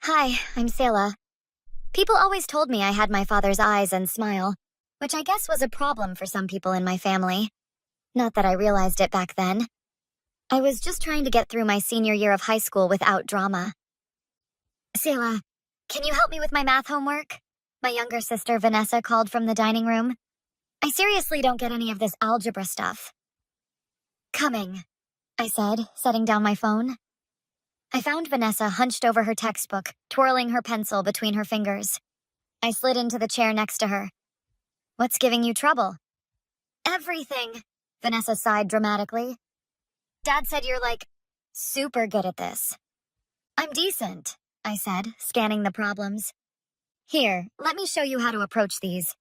Hi, I'm Selah. People always told me I had my father's eyes and smile, which I guess was a problem for some people in my family. Not that I realized it back then. I was just trying to get through my senior year of high school without drama. Selah, can you help me with my math homework? My younger sister Vanessa called from the dining room. I seriously don't get any of this algebra stuff. Coming, I said, setting down my phone. I found Vanessa hunched over her textbook, twirling her pencil between her fingers. I slid into the chair next to her. What's giving you trouble? Everything, Vanessa sighed dramatically. Dad said you're super good at this. I'm decent, I said, scanning the problems. Here, let me show you how to approach these.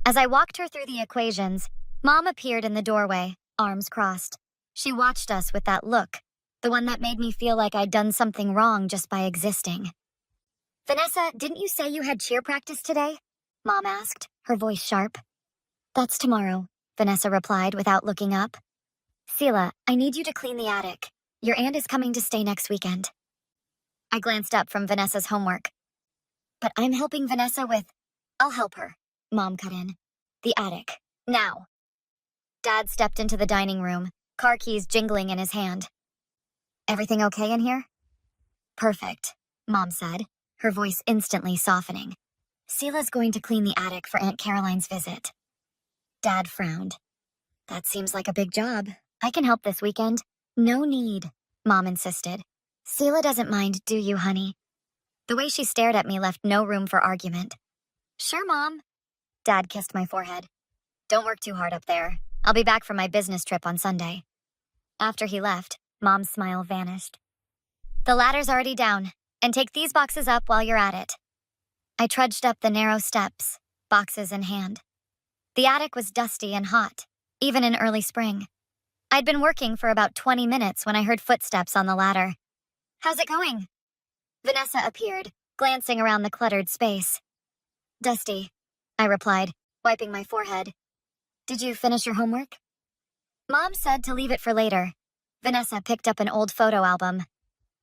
As I walked her through the equations, Mom appeared in the doorway, arms crossed. She watched us with that look, the one that made me feel like I'd done something wrong just by existing. Vanessa, didn't you say you had cheer practice today? Mom asked, her voice sharp. That's tomorrow, Vanessa replied without looking up. Selah, I need you to clean the attic. Your aunt is coming to stay next weekend. I glanced up from Vanessa's homework. But I'm helping Vanessa with... I'll help her, Mom cut in. The attic. Now. Dad stepped into the dining room, car keys jingling in his hand. Everything okay in here? Perfect, Mom said, her voice instantly softening. Selah's going to clean the attic for Aunt Caroline's visit. Dad frowned. That seems like a big job. I can help this weekend. No need, Mom insisted. Selah doesn't mind, do you, honey? The way she stared at me left no room for argument. Sure, Mom. Dad kissed my forehead. Don't work too hard up there. I'll be back from my business trip on Sunday. After he left, Mom's smile vanished. The ladder's already down, and take these boxes up while you're at it. I trudged up the narrow steps, boxes in hand. The attic was dusty and hot, even in early spring. I'd been working for about 20 minutes when I heard footsteps on the ladder. How's it going? Vanessa appeared, glancing around the cluttered space. Dusty, I replied, wiping my forehead. Did you finish your homework? Mom said to leave it for later. Vanessa picked up an old photo album.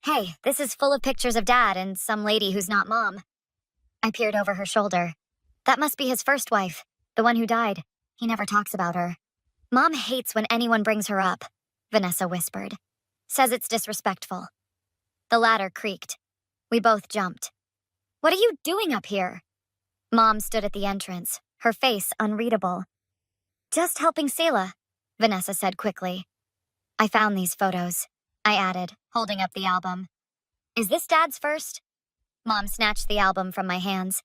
Hey, this is full of pictures of Dad and some lady who's not Mom. I peered over her shoulder. That must be his first wife, the one who died. He never talks about her. Mom hates when anyone brings her up, Vanessa whispered. Says it's disrespectful. The ladder creaked. We both jumped. What are you doing up here? Mom stood at the entrance, her face unreadable. Just helping Selah, Vanessa said quickly. I found these photos, I added, holding up the album. Is this Dad's first? Mom snatched the album from my hands.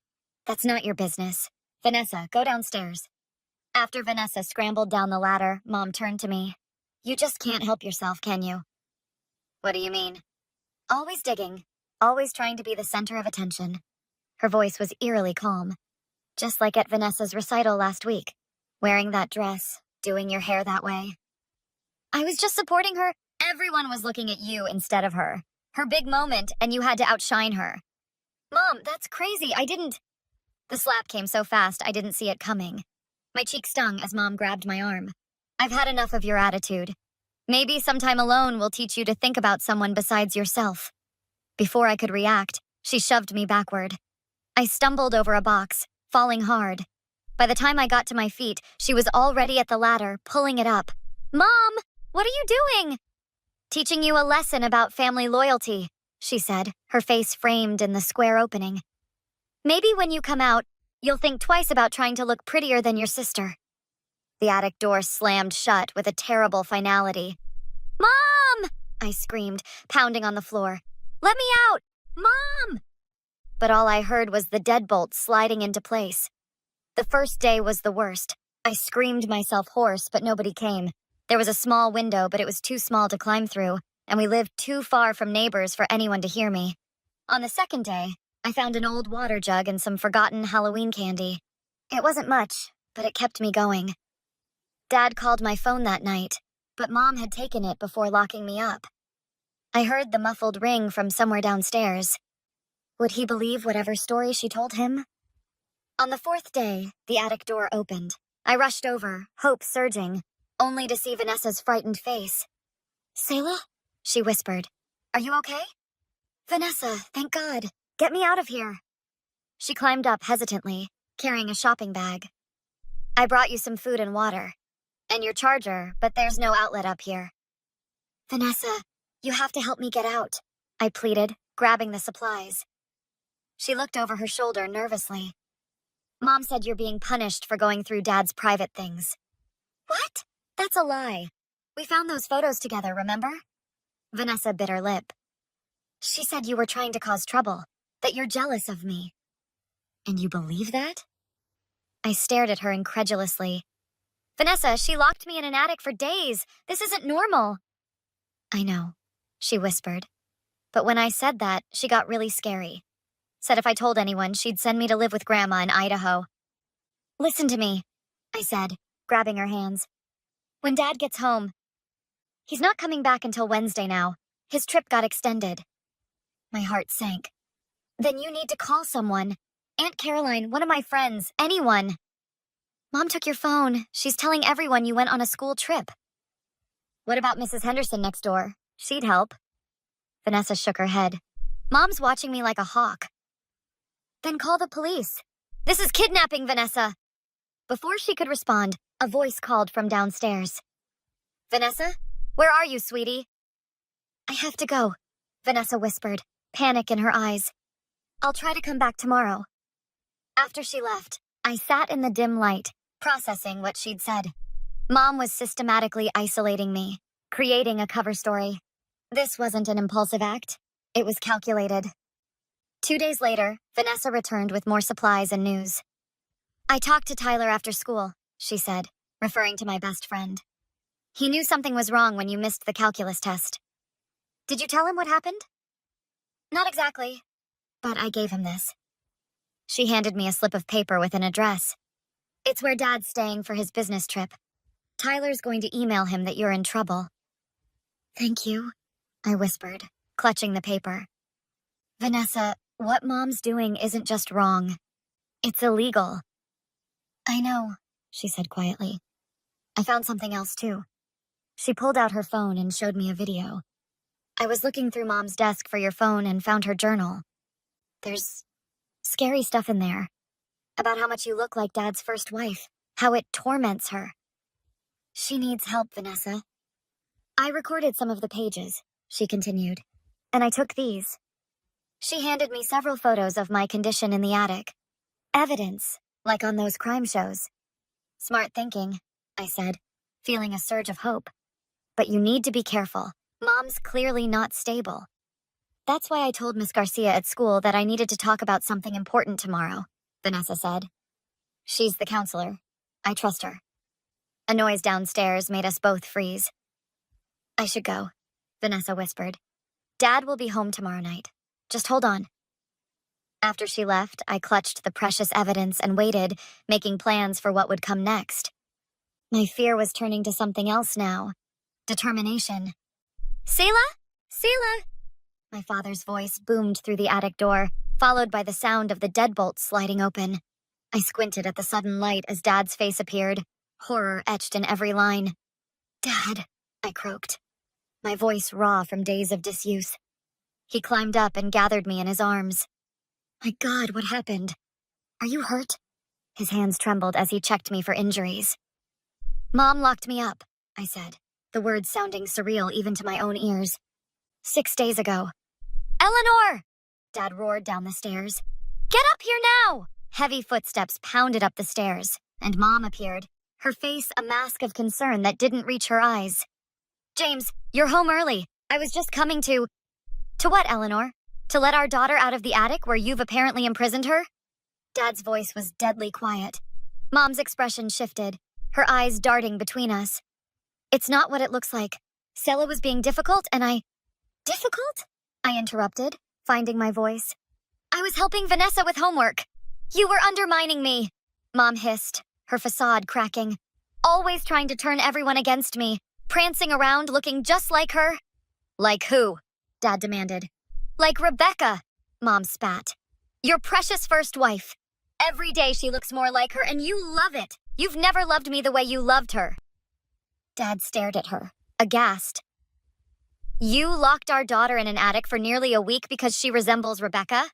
That's not your business. Vanessa, go downstairs. After Vanessa scrambled down the ladder, Mom turned to me. You just can't help yourself, can you? What do you mean? Always digging, always trying to be the center of attention. Her voice was eerily calm, just like at Vanessa's recital last week, wearing that dress, doing your hair that way. I was just supporting her. Everyone was looking at you instead of her. Her big moment, and you had to outshine her. Mom, that's crazy. The slap came so fast I didn't see it coming. My cheek stung as Mom grabbed my arm. I've had enough of your attitude. Maybe sometime alone will teach you to think about someone besides yourself. Before I could react, she shoved me backward. I stumbled over a box, falling hard. By the time I got to my feet, she was already at the ladder, pulling it up. Mom, what are you doing? Teaching you a lesson about family loyalty, she said, her face framed in the square opening. Maybe when you come out, you'll think twice about trying to look prettier than your sister. The attic door slammed shut with a terrible finality. Mom! I screamed, pounding on the floor. Let me out! Mom! But all I heard was the deadbolt sliding into place. The first day was the worst. I screamed myself hoarse, but nobody came. There was a small window, but it was too small to climb through, and we lived too far from neighbors for anyone to hear me. On the second day, I found an old water jug and some forgotten Halloween candy. It wasn't much, but it kept me going. Dad called my phone that night, but Mom had taken it before locking me up. I heard the muffled ring from somewhere downstairs. Would he believe whatever story she told him? On the fourth day, the attic door opened. I rushed over, hope surging, only to see Vanessa's frightened face. Selah? She whispered. Are you okay? Vanessa, thank God. Get me out of here. She climbed up hesitantly, carrying a shopping bag. I brought you some food and water. And your charger, but there's no outlet up here. Vanessa, you have to help me get out, I pleaded, grabbing the supplies. She looked over her shoulder nervously. Mom said you're being punished for going through Dad's private things. What? That's a lie. We found those photos together, remember? Vanessa bit her lip. She said you were trying to cause trouble, that you're jealous of me. And you believe that? I stared at her incredulously. Vanessa, she locked me in an attic for days. This isn't normal. I know, she whispered. But when I said that, she got really scary. Said if I told anyone, she'd send me to live with Grandma in Idaho. Listen to me, I said, grabbing her hands. When Dad gets home, he's not coming back until Wednesday now. His trip got extended. My heart sank. Then you need to call someone. Aunt Caroline, one of my friends, anyone. Mom took your phone. She's telling everyone you went on a school trip. What about Mrs. Henderson next door? She'd help. Vanessa shook her head. Mom's watching me like a hawk. Then call the police. This is kidnapping, Vanessa. Before she could respond, a voice called from downstairs. Vanessa? Where are you, sweetie? I have to go, Vanessa whispered, panic in her eyes. I'll try to come back tomorrow. After she left, I sat in the dim light, processing what she'd said. Mom was systematically isolating me, creating a cover story. This wasn't an impulsive act. It was calculated. 2 days later, Vanessa returned with more supplies and news. I talked to Tyler after school, she said, referring to my best friend. He knew something was wrong when you missed the calculus test. Did you tell him what happened? Not exactly, but I gave him this. She handed me a slip of paper with an address. It's where Dad's staying for his business trip. Tyler's going to email him that you're in trouble. Thank you, I whispered, clutching the paper. Vanessa, what Mom's doing isn't just wrong. It's illegal. I know, she said quietly. I found something else too. She pulled out her phone and showed me a video. I was looking through Mom's desk for your phone and found her journal. There's scary stuff in there. About how much you look like Dad's first wife. How it torments her. She needs help, Vanessa. I recorded some of the pages, she continued, and I took these. She handed me several photos of my condition in the attic. Evidence, like on those crime shows. Smart thinking, I said, feeling a surge of hope. But you need to be careful. Mom's clearly not stable. That's why I told Miss Garcia at school that I needed to talk about something important tomorrow, Vanessa said. She's the counselor. I trust her. A noise downstairs made us both freeze. I should go, Vanessa whispered. Dad will be home tomorrow night. Just hold on. After she left, I clutched the precious evidence and waited, making plans for what would come next. My fear was turning to something else now. Determination. Selah? Selah! My father's voice boomed through the attic door, followed by the sound of the deadbolt sliding open. I squinted at the sudden light as Dad's face appeared, horror etched in every line. Dad, I croaked, my voice raw from days of disuse. He climbed up and gathered me in his arms. My God, what happened? Are you hurt? His hands trembled as he checked me for injuries. Mom locked me up, I said, the words sounding surreal even to my own ears. 6 days ago. Eleanor! Dad roared down the stairs. Get up here now! Heavy footsteps pounded up the stairs, and Mom appeared, her face a mask of concern that didn't reach her eyes. James, you're home early. I was just coming to... To what, Eleanor? To let our daughter out of the attic where you've apparently imprisoned her? Dad's voice was deadly quiet. Mom's expression shifted, her eyes darting between us. It's not what it looks like. Selah was being difficult and I... Difficult? I interrupted, finding my voice. I was helping Vanessa with homework. You were undermining me, Mom hissed, her facade cracking. Always trying to turn everyone against me, prancing around looking just like her. Like who? Dad demanded. Like Rebecca, Mom spat. Your precious first wife. Every day she looks more like her and you love it. You've never loved me the way you loved her. Dad stared at her, aghast. You locked our daughter in an attic for nearly a week because she resembles Rebecca?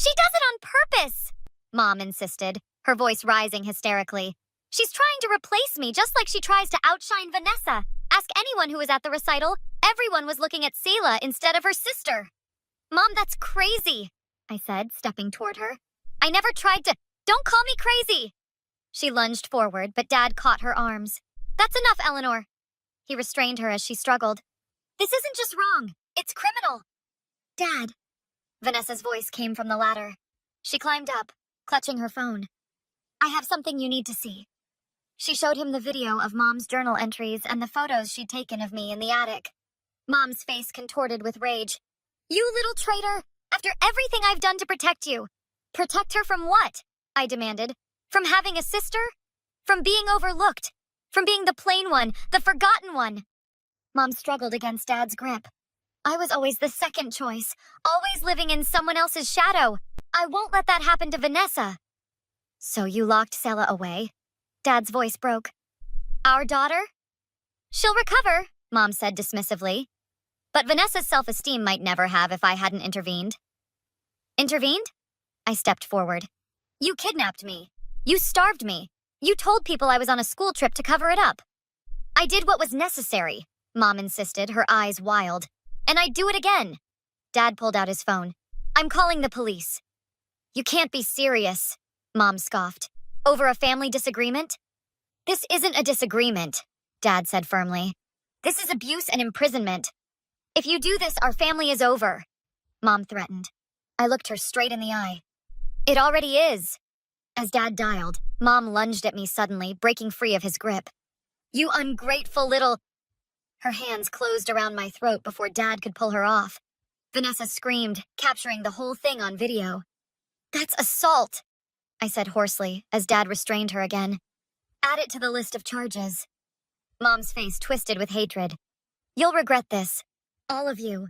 She does it on purpose, Mom insisted, her voice rising hysterically. She's trying to replace me just like she tries to outshine Vanessa. Ask anyone who was at the recital. Everyone was looking at Selah instead of her sister. Mom, that's crazy, I said, stepping toward her. I never tried to— Don't call me crazy! She lunged forward, but Dad caught her arms. That's enough, Eleanor. He restrained her as she struggled. This isn't just wrong. It's criminal. Dad. Vanessa's voice came from the ladder. She climbed up, clutching her phone. I have something you need to see. She showed him the video of Mom's journal entries and the photos she'd taken of me in the attic. Mom's face contorted with rage. You little traitor! After everything I've done to protect you. Protect her from what? I demanded. From having a sister? From being overlooked? From being the plain one, the forgotten one? Mom struggled against Dad's grip. I was always the second choice, always living in someone else's shadow. I won't let that happen to Vanessa. So you locked Selah away? Dad's voice broke. Our daughter? She'll recover, Mom said dismissively. But Vanessa's self-esteem might never have if I hadn't intervened. Intervened? I stepped forward. You kidnapped me. You starved me. You told people I was on a school trip to cover it up. I did what was necessary, Mom insisted, her eyes wild. And I'd do it again. Dad pulled out his phone. I'm calling the police. You can't be serious, Mom scoffed. Over a family disagreement? This isn't a disagreement, Dad said firmly. This is abuse and imprisonment. If you do this, our family is over, Mom threatened. I looked her straight in the eye. It already is. As Dad dialed, Mom lunged at me suddenly, breaking free of his grip. You ungrateful little— Her hands closed around my throat before Dad could pull her off. Vanessa screamed, capturing the whole thing on video. That's assault, I said hoarsely, as Dad restrained her again. Add it to the list of charges. Mom's face twisted with hatred. You'll regret this. All of you.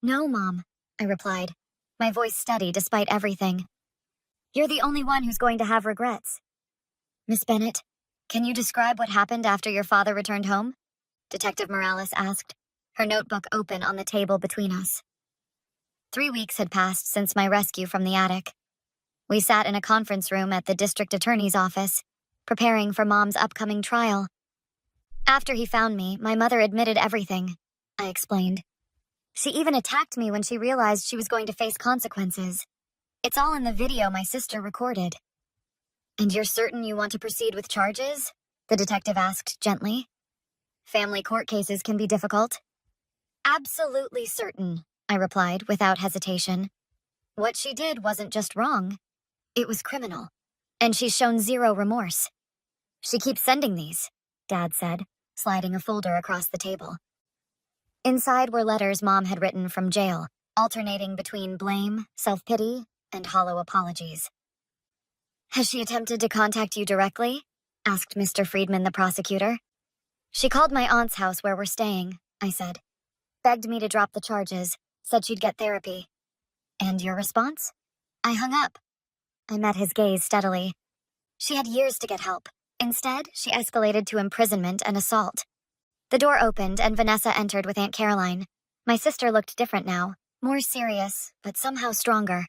No, Mom, I replied, my voice steady despite everything. You're the only one who's going to have regrets. Miss Bennett, can you describe what happened after your father returned home? Detective Morales asked, her notebook open on the table between us. 3 weeks had passed since my rescue from the attic. We sat in a conference room at the district attorney's office, preparing for Mom's upcoming trial. After he found me, my mother admitted everything, I explained. She even attacked me when she realized she was going to face consequences. It's all in the video my sister recorded. And you're certain you want to proceed with charges? The detective asked gently. Family court cases can be difficult. Absolutely certain, I replied without hesitation. What she did wasn't just wrong. It was criminal. And she's shown zero remorse. She keeps sending these, Dad said, sliding a folder across the table. Inside were letters Mom had written from jail, alternating between blame, self-pity, and hollow apologies. Has she attempted to contact you directly? Asked Mr. Friedman, the prosecutor. She called my aunt's house where we're staying, I said. Begged me to drop the charges, said she'd get therapy. And your response? I hung up. I met his gaze steadily. She had years to get help. Instead, she escalated to imprisonment and assault. The door opened and Vanessa entered with Aunt Caroline. My sister looked different now, more serious, but somehow stronger.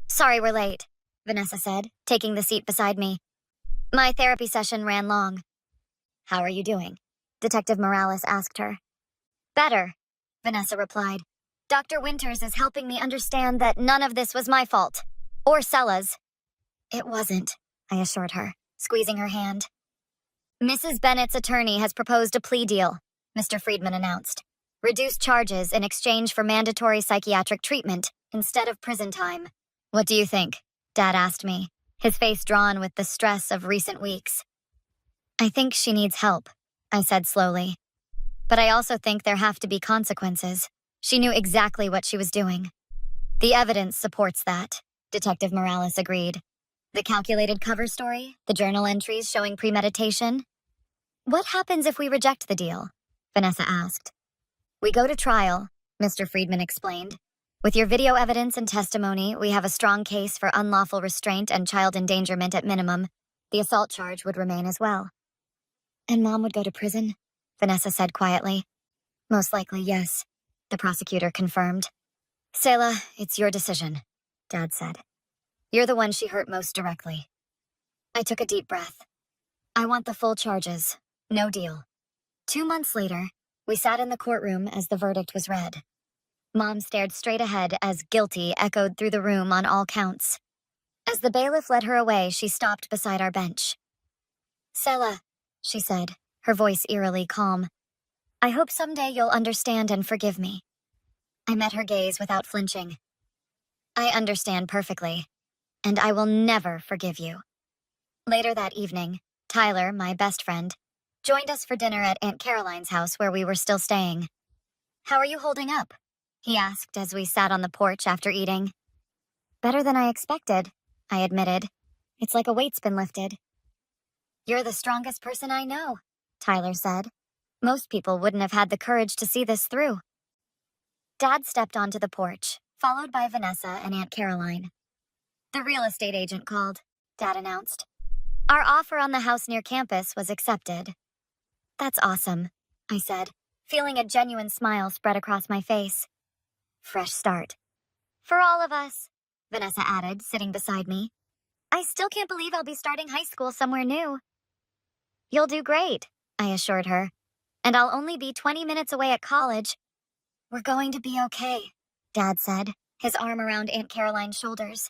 Sorry we're late, Vanessa said, taking the seat beside me. My therapy session ran long. How are you doing? Detective Morales asked her. Better, Vanessa replied. Dr. Winters is helping me understand that none of this was my fault. Or Selah's. It wasn't, I assured her, squeezing her hand. Mrs. Bennett's attorney has proposed a plea deal, Mr. Friedman announced. Reduced charges in exchange for mandatory psychiatric treatment instead of prison time. What do you think? Dad asked me, his face drawn with the stress of recent weeks. I think she needs help, I said slowly. But I also think there have to be consequences. She knew exactly what she was doing. The evidence supports that, Detective Morales agreed. The calculated cover story, the journal entries showing premeditation. What happens if we reject the deal? Vanessa asked. We go to trial, Mr. Friedman explained. With your video evidence and testimony, we have a strong case for unlawful restraint and child endangerment at minimum. The assault charge would remain as well. And Mom would go to prison? Vanessa said quietly. Most likely, yes, the prosecutor confirmed. Selah, it's your decision, Dad said. You're the one she hurt most directly. I took a deep breath. I want the full charges. No deal. 2 months later, we sat in the courtroom as the verdict was read. Mom stared straight ahead as guilty echoed through the room on all counts. As the bailiff led her away, she stopped beside our bench. Sela, she said, her voice eerily calm. I hope someday you'll understand and forgive me. I met her gaze without flinching. I understand perfectly, and I will never forgive you. Later that evening, Tyler, my best friend, joined us for dinner at Aunt Caroline's house where we were still staying. How are you holding up? He asked as we sat on the porch after eating. Better than I expected, I admitted. It's like a weight's been lifted. You're the strongest person I know, Tyler said. Most people wouldn't have had the courage to see this through. Dad stepped onto the porch, followed by Vanessa and Aunt Caroline. The real estate agent called, Dad announced. Our offer on the house near campus was accepted. That's awesome, I said, feeling a genuine smile spread across my face. Fresh start. For all of us, Vanessa added, sitting beside me. I still can't believe I'll be starting high school somewhere new. You'll do great, I assured her. And I'll only be 20 minutes away at college. We're going to be okay, Dad said, his arm around Aunt Caroline's shoulders.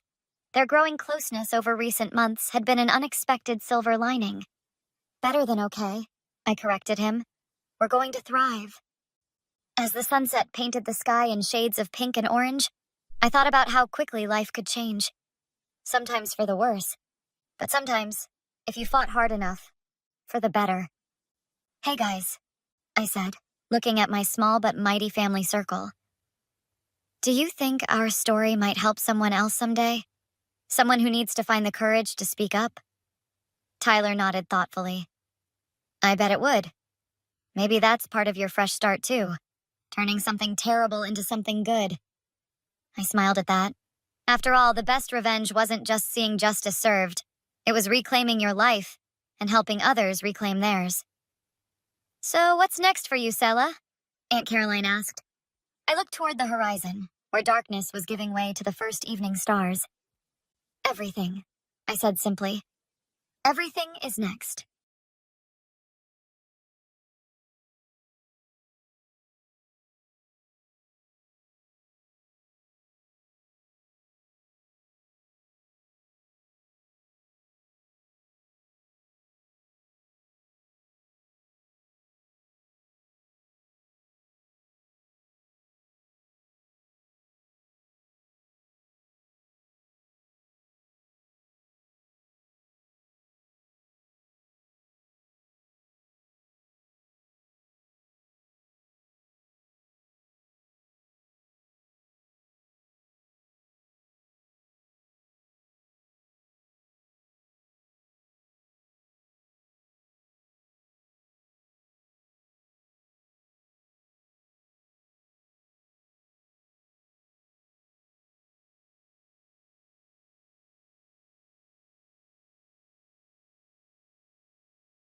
Their growing closeness over recent months had been an unexpected silver lining. Better than okay, I corrected him. We're going to thrive. As the sunset painted the sky in shades of pink and orange, I thought about how quickly life could change. Sometimes for the worse, but sometimes, if you fought hard enough, for the better. Hey guys, I said, looking at my small but mighty family circle. Do you think our story might help someone else someday? Someone who needs to find the courage to speak up? Tyler nodded thoughtfully. I bet it would. Maybe that's part of your fresh start too, turning something terrible into something good. I smiled at that. After all, the best revenge wasn't just seeing justice served. It was reclaiming your life and helping others reclaim theirs. So what's next for you, Sela? Aunt Caroline asked. I looked toward the horizon, where darkness was giving way to the first evening stars. Everything, I said simply. Everything is next.